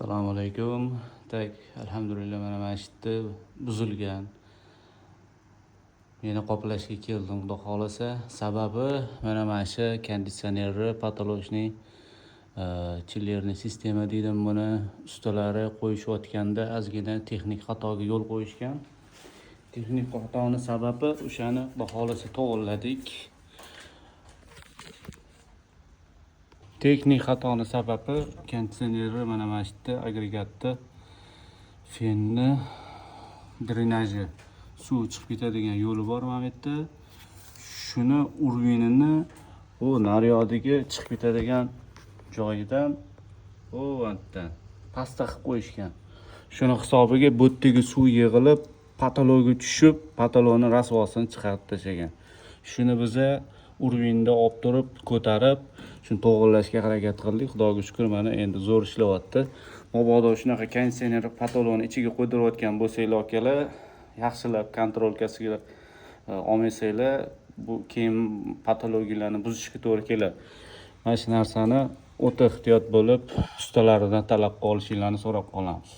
Assalomu alaykum. Alhamdulillah mana masjidda buzilgan. Meni qoplashga keldim, xudo xolasa. Sababi mana shu konditsionerni patolojniy chillerni sistema deydim buni ustalari qo'yishayotganda ozgina texnik xatoga yo'l qo'yishgan. Texnik xatoni sababi o'shani xudo xolasa to'g'riladik. Texnik xatoni sababi konditsionerni mana masjidda agregatda fenni drenaji suv chiqib ketadigan yo'li bor mana bu yerda. Shuni urvinini u naryodiga chiqib ketadigan joyidan u yerdan pastga qilib qo'yishgan. Shuni hisobiga bu yerdagi suv yig'ilib, patologga tushib, patologning rasvosini chiqarib tashlagan. Shuni biza urvinda olib turib, ko'tarib, shuni to'g'rilashga harakat qildik. Xudoga shukr, mana endi zo'r ishlayapti. Mabodo shunaqa konditsioner patologni ichiga qo'ydirayotgan bo'lsanglar akalar, yaxshilab kontrolkasiga olmasanglar, bu keyin patologiyalarni buzishga to'g'ri keladi. Mana shu narsani o'ta ehtiyot bo'lib, ustalaridan talab qilishinglarni so'rab qolamiz.